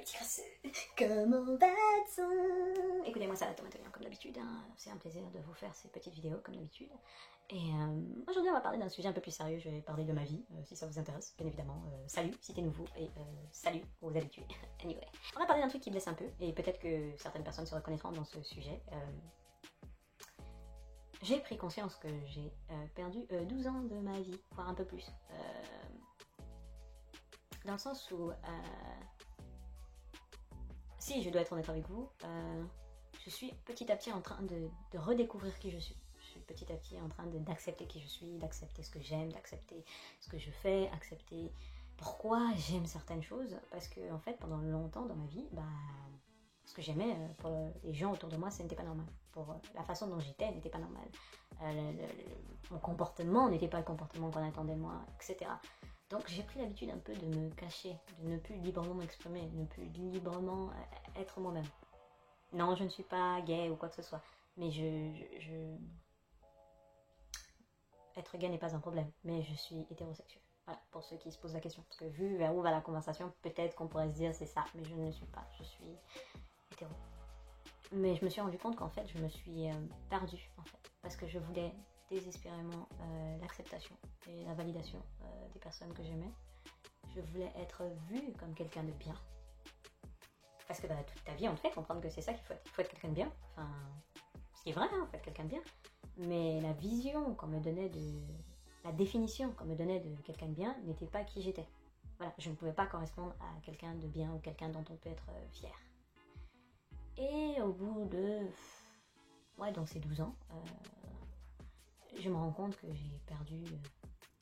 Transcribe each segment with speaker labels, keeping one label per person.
Speaker 1: petit crasseux. Comment va-t-on? Écoutez-moi ça, la tomate comme d'habitude. Hein. C'est un plaisir de vous faire ces petites vidéos comme d'habitude. Et aujourd'hui, on va parler d'un sujet un peu plus sérieux. Je vais parler de ma vie, si ça vous intéresse, bien évidemment. Salut si t'es nouveau et salut aux habitués. Anyway. On va parler d'un truc qui blesse un peu et peut-être que certaines personnes se reconnaîtront dans ce sujet. J'ai pris conscience que j'ai perdu 12 ans de ma vie, voire un peu plus. Dans le sens où, si je dois être honnête avec vous, je suis petit à petit en train de redécouvrir qui je suis. Je suis petit à petit en train d'accepter qui je suis, d'accepter ce que j'aime, d'accepter ce que je fais, accepter pourquoi j'aime certaines choses. Parce que, en fait, pendant longtemps dans ma vie, ce que j'aimais pour les gens autour de moi, ce n'était pas normal. Pour la façon dont j'étais, n'était pas normal. Mon comportement n'était pas le comportement qu'on attendait de moi, etc. Donc j'ai pris l'habitude un peu de me cacher, de ne plus librement m'exprimer, de ne plus librement être moi-même. Non, je ne suis pas gay ou quoi que ce soit, mais être gay n'est pas un problème, mais je suis hétérosexuel. Voilà, pour ceux qui se posent la question. Parce que vu vers où va la conversation, peut-être qu'on pourrait se dire c'est ça, mais je ne le suis pas, je suis hétéro. Mais je me suis rendu compte qu'en fait, je me suis perdue, en fait, parce que je voulais désespérément l'acceptation et la validation des personnes que j'aimais. Je voulais être vue comme quelqu'un de bien. Parce que toute ta vie, on te fait comprendre que c'est ça qu'il faut être. Il faut être quelqu'un de bien. Enfin, ce qui est vrai, hein, il faut être quelqu'un de bien. Mais la vision qu'on me donnait la définition qu'on me donnait de quelqu'un de bien n'était pas qui j'étais. Voilà, je ne pouvais pas correspondre à quelqu'un de bien ou quelqu'un dont on peut être fier. Et au bout de... ouais, donc c'est 12 ans. Je me rends compte que j'ai perdu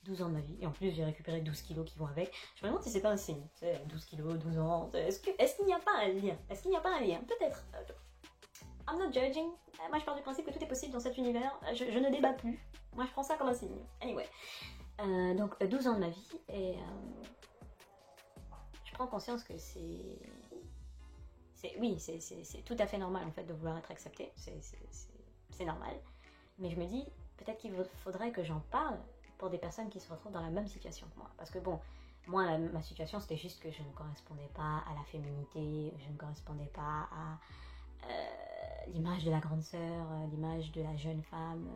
Speaker 1: 12 ans de ma vie. Et en plus, j'ai récupéré 12 kilos qui vont avec. Je me demande si c'est pas un signe. 12 kilos, 12 ans. Est-ce qu'il n'y a pas un lien? Est-ce qu'il n'y a pas un lien? Peut-être. I'm not judging. Moi, je pars du principe que tout est possible dans cet univers. Je ne débat plus. Moi, je prends ça comme un signe. Anyway. Donc, 12 ans de ma vie. Et je prends conscience que c'est tout à fait normal, en fait, de vouloir être accepté. C'est normal. Mais je me dis, peut-être qu'il faudrait que j'en parle pour des personnes qui se retrouvent dans la même situation que moi. Parce que bon, moi, ma situation, c'était juste que je ne correspondais pas à la féminité, je ne correspondais pas à l'image de la grande sœur, l'image de la jeune femme.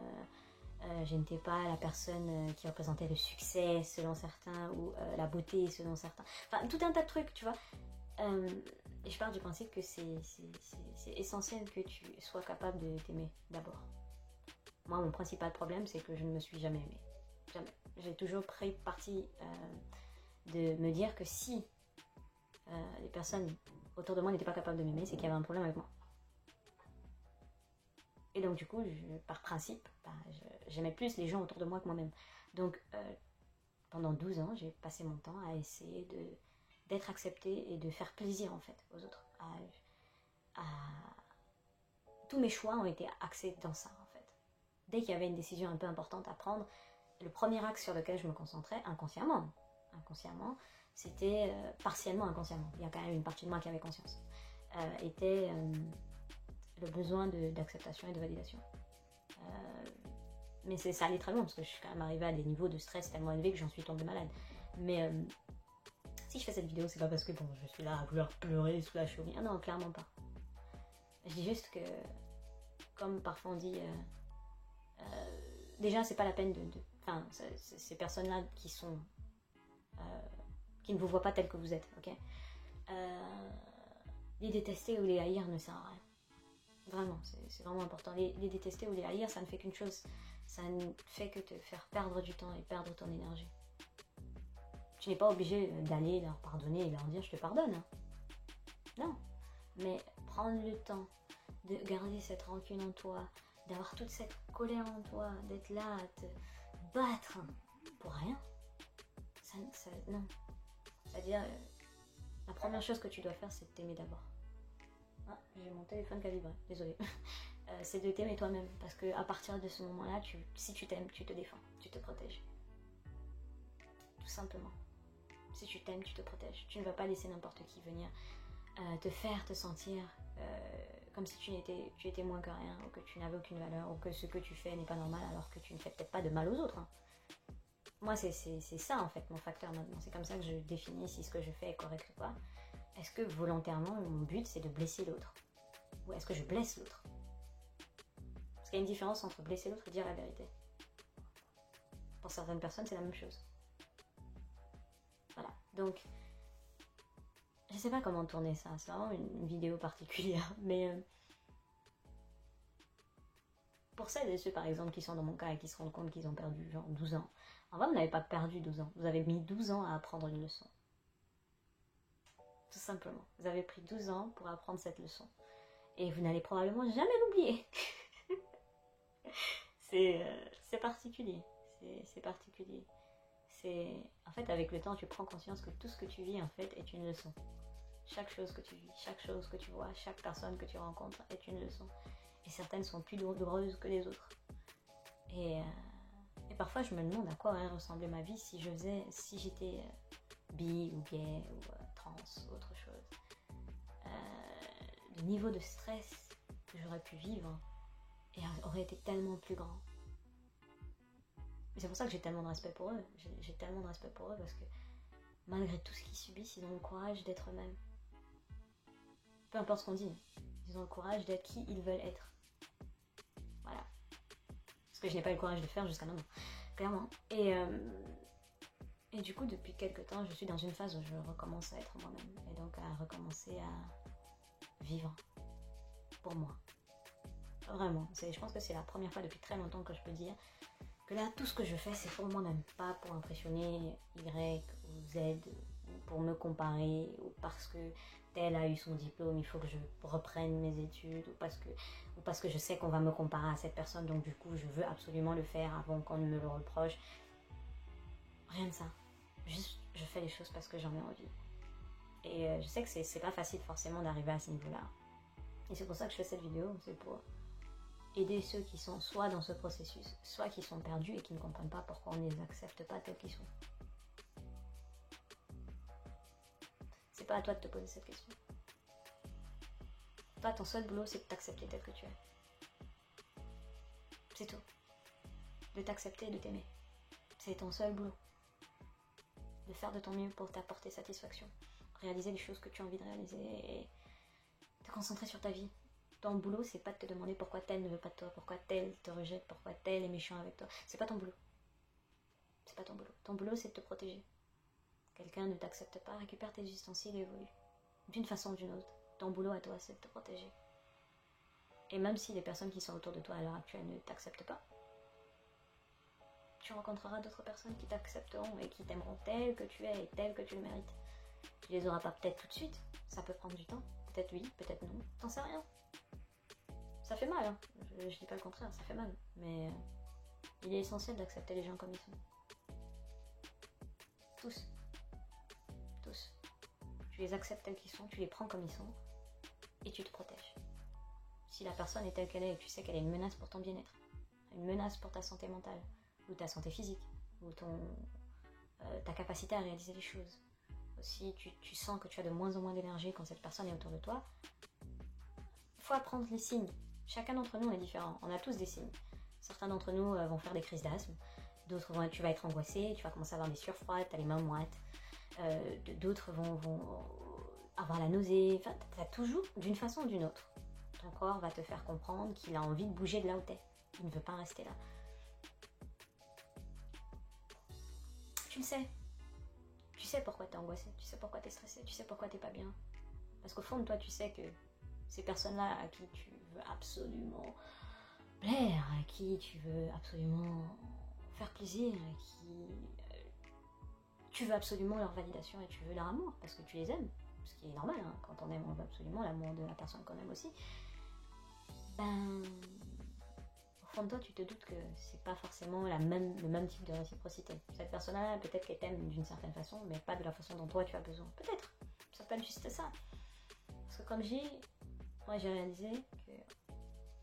Speaker 1: Je n'étais pas la personne qui représentait le succès selon certains, ou la beauté selon certains. Enfin, tout un tas de trucs, tu vois. Et je pars du principe que c'est essentiel que tu sois capable de t'aimer d'abord. Moi, mon principal problème, c'est que je ne me suis jamais aimée. Jamais. J'ai toujours pris parti de me dire que si les personnes autour de moi n'étaient pas capables de m'aimer, c'est qu'il y avait un problème avec moi. Et donc, du coup, par principe, j'aimais plus les gens autour de moi que moi-même. Donc, pendant 12 ans, j'ai passé mon temps à essayer d'être acceptée et de faire plaisir, en fait, aux autres. Tous mes choix ont été axés dans ça, en fait. Dès qu'il y avait une décision un peu importante à prendre, le premier axe sur lequel je me concentrais, inconsciemment, c'était partiellement inconsciemment, il y a quand même une partie de moi qui avait conscience, était le besoin d'acceptation et de validation. Mais ça allait très loin, parce que je suis quand même arrivée à des niveaux de stress tellement élevés que j'en suis tombée malade. Mais si je fais cette vidéo, c'est pas parce que bon, je suis là à vouloir pleurer sous la chaumière. Ah non, clairement pas. Je dis juste que, comme parfois on dit, déjà c'est pas la peine enfin, ces personnes-là qui ne vous voient pas tel que vous êtes, ok? Les détester ou les haïr ne sert à rien. Vraiment, c'est vraiment important. Les détester ou les haïr, ça ne fait qu'une chose. Ça ne fait que te faire perdre du temps et perdre ton énergie. Tu n'es pas obligé d'aller leur pardonner et leur dire je te pardonne. Hein. Non. Mais prendre le temps de garder cette rancune en toi, d'avoir toute cette colère en toi, d'être là à te battre pour rien. Non. C'est-à-dire, la première chose que tu dois faire, c'est de t'aimer d'abord. Ah, j'ai mon téléphone qui a vibré, désolé. C'est de t'aimer toi-même, parce que à partir de ce moment-là, si tu t'aimes, tu te défends, tu te protèges. Tout simplement. Si tu t'aimes, tu te protèges. Tu ne vas pas laisser n'importe qui venir te faire te sentir comme si tu étais moins que rien, ou que tu n'avais aucune valeur, ou que ce que tu fais n'est pas normal, alors que tu ne fais peut-être pas de mal aux autres. Hein. Moi, c'est ça en fait mon facteur maintenant. C'est comme ça que je définis si ce que je fais est correct ou pas. est-ce que volontairement, mon but, c'est de blesser l'autre? Ou est-ce que je blesse l'autre? Parce qu'il y a une différence entre blesser l'autre et dire la vérité. Pour certaines personnes, c'est la même chose. Voilà, donc, je sais pas comment tourner ça, c'est vraiment une vidéo particulière, mais pour celles et ceux, par exemple, qui sont dans mon cas et qui se rendent compte qu'ils ont perdu genre 12 ans, en vrai, vous n'avez pas perdu 12 ans, vous avez mis 12 ans à apprendre une leçon. Tout simplement, vous avez pris 12 ans pour apprendre cette leçon. Et vous n'allez probablement jamais l'oublier. C'est particulier, c'est particulier. En fait, avec le temps, tu prends conscience que tout ce que tu vis, en fait, est une leçon. Chaque chose que tu vis, chaque chose que tu vois, chaque personne que tu rencontres est une leçon. Et certaines sont plus douloureuses que les autres. Et parfois, je me demande à quoi aurait ressemblé ma vie si j'étais bi ou gay ou trans ou autre chose. Le niveau de stress que j'aurais pu vivre aurait été tellement plus grand. Et c'est pour ça que j'ai tellement de respect pour eux. J'ai tellement de respect pour eux parce que malgré tout ce qu'ils subissent, ils ont le courage d'être eux-mêmes. Peu importe ce qu'on dit, ils ont le courage d'être qui ils veulent être. Voilà. Ce que je n'ai pas eu le courage de faire jusqu'à maintenant, clairement. Et du coup, depuis quelques temps, je suis dans une phase où je recommence à être moi-même. Et donc à recommencer à vivre pour moi. Vraiment. Je pense que c'est la première fois depuis très longtemps que je peux dire que là, tout ce que je fais, c'est pour moi-même. Pas pour impressionner Y ou Z, ou pour me comparer, ou parce que tel a eu son diplôme, il faut que je reprenne mes études, ou parce que je sais qu'on va me comparer à cette personne, donc du coup, je veux absolument le faire avant qu'on ne me le reproche. Rien de ça. Juste, je fais les choses parce que j'en ai envie. Et je sais que c'est pas facile forcément d'arriver à ce niveau-là. Et c'est pour ça que je fais cette vidéo, c'est pour aider ceux qui sont soit dans ce processus, soit qui sont perdus et qui ne comprennent pas pourquoi on ne les accepte pas tels qu'ils sont. C'est pas à toi de te poser cette question. Toi, ton seul boulot, c'est de t'accepter tel que tu es. C'est tout. De t'accepter et de t'aimer. C'est ton seul boulot. De faire de ton mieux pour t'apporter satisfaction. Réaliser les choses que tu as envie de réaliser et te concentrer sur ta vie. Ton boulot, c'est pas de te demander pourquoi tel ne veut pas de toi, pourquoi tel te rejette, pourquoi tel est méchant avec toi. C'est pas ton boulot. C'est pas ton boulot. Ton boulot, c'est de te protéger. Quelqu'un ne t'accepte pas, récupère tes ustensiles et évolue. D'une façon ou d'une autre. Ton boulot à toi, c'est de te protéger. Et même si les personnes qui sont autour de toi à l'heure actuelle ne t'acceptent pas, tu rencontreras d'autres personnes qui t'accepteront et qui t'aimeront tel que tu es et tel que tu le mérites. Tu les auras pas peut-être tout de suite, ça peut prendre du temps. Peut-être oui, peut-être non, t'en sais rien. Ça fait mal, hein. Je dis pas le contraire, ça fait mal. Mais il est essentiel d'accepter les gens comme ils sont. Tous. Tous. Tu les acceptes tels qu'ils sont, tu les prends comme ils sont, et tu te protèges. Si la personne est telle qu'elle est et que tu sais qu'elle est une menace pour ton bien-être, une menace pour ta santé mentale, ou ta santé physique, ou ta capacité à réaliser les choses, si tu sens que tu as de moins en moins d'énergie quand cette personne est autour de toi, il faut apprendre les signes. Chacun d'entre nous est différent, on a tous des signes. Certains d'entre nous vont faire des crises d'asthme, d'autres tu vas être angoissé, tu vas commencer à avoir des sueurs froides, tu as les mains moites, d'autres vont avoir la nausée, enfin, tu as toujours, d'une façon ou d'une autre, ton corps va te faire comprendre qu'il a envie de bouger de là où t'es, il ne veut pas rester là. Tu le sais. Tu sais pourquoi t'es angoissé, tu sais pourquoi t'es stressé, tu sais pourquoi t'es pas bien. Parce qu'au fond de toi, tu sais que ces personnes-là à qui tu veux absolument plaire, à qui tu veux absolument faire plaisir, à qui tu veux absolument leur validation et tu veux leur amour, parce que tu les aimes. Ce qui est normal, hein. Quand on aime, on veut absolument l'amour de la personne qu'on aime aussi. Ben... Au fond de toi, tu te doutes que c'est pas forcément le même type de réciprocité. Cette personne-là, peut-être qu'elle t'aime d'une certaine façon, mais pas de la façon dont toi tu as besoin. Peut-être. Ça peut être juste ça. Parce que comme moi j'ai réalisé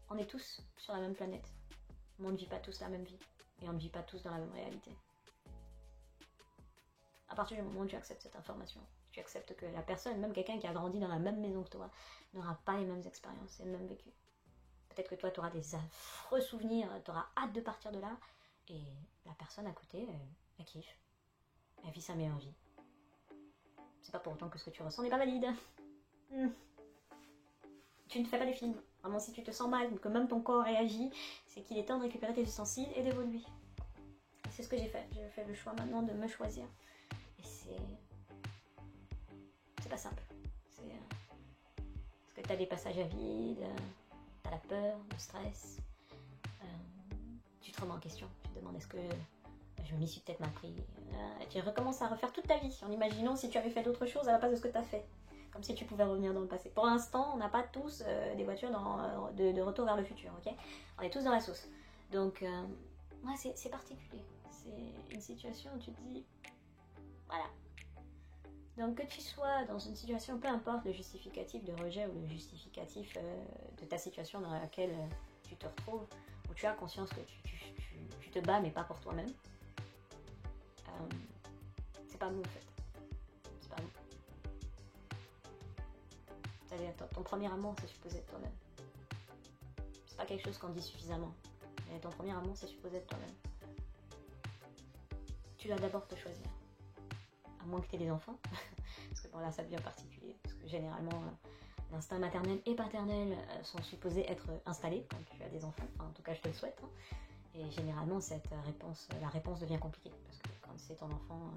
Speaker 1: qu'on est tous sur la même planète. Mais on ne vit pas tous la même vie. Et on ne vit pas tous dans la même réalité. À partir du moment où tu acceptes cette information, tu acceptes que la personne, même quelqu'un qui a grandi dans la même maison que toi, n'aura pas les mêmes expériences et le même vécu. Peut-être que toi, tu auras des affreux souvenirs, tu auras hâte de partir de là, et la personne à côté, elle kiffe. Elle vit sa meilleure vie. c'est pas pour autant que ce que tu ressens n'est pas valide. Tu ne fais pas des films. Vraiment, si tu te sens mal, que même ton corps réagit, c'est qu'il est temps de récupérer tes ustensiles et d'évoluer. C'est ce que j'ai fait. J'ai fait le choix maintenant de me choisir. Et c'est pas simple. Parce que tu as des passages à vide, tu as la peur, le stress. Tu te remets en question. Tu te demandes est-ce que je m'y suis peut-être mal pris. Tu recommences à refaire toute ta vie en imaginant si tu avais fait d'autres choses à la place de ce que tu as fait. Comme si tu pouvais revenir dans le passé. Pour l'instant, on n'a pas tous des voitures de retour vers le futur, ok? On est tous dans la sauce. Donc, ouais, c'est particulier. C'est une situation où tu te dis, voilà. Donc, que tu sois dans une situation, peu importe le justificatif de rejet ou le justificatif de ta situation dans laquelle tu te retrouves, où tu as conscience que tu te bats, mais pas pour toi-même, c'est pas nous, en fait. C'est pas nous. C'est-à-dire, ton premier amour, c'est supposé être toi-même. C'est pas quelque chose qu'on dit suffisamment. Mais ton premier amour, c'est supposé être toi-même. Tu dois d'abord te choisir. À moins que tu aies des enfants. Parce que bon, là, ça devient particulier. Parce que généralement, l'instinct maternel et paternel sont supposés être installés quand tu as des enfants. Enfin, en tout cas, je te le souhaite. Et généralement, la réponse devient compliquée. Parce que quand c'est ton enfant,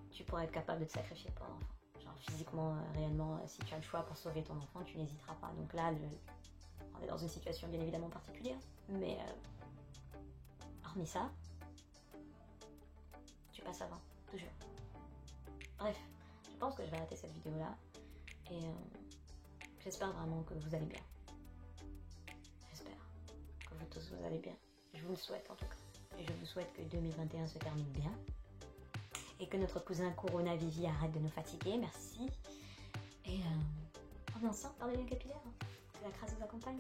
Speaker 1: tu pourrais être capable de te sacrifier pour l'enfant. Genre physiquement, réellement, si tu as le choix pour sauver ton enfant, tu n'hésiteras pas. Donc là, on est dans une situation bien évidemment particulière. Mais hormis ça, tu passes avant, toujours. Bref, je pense que je vais arrêter cette vidéo là. Et j'espère vraiment que vous allez bien. J'espère que vous tous vous allez bien. Je vous le souhaite en tout cas. Et je vous souhaite que 2021 se termine bien. Et que notre cousin Corona Vivi arrête de nous fatiguer. Merci. Et on est ensemble par les liens capillaires. Que la grâce vous accompagne.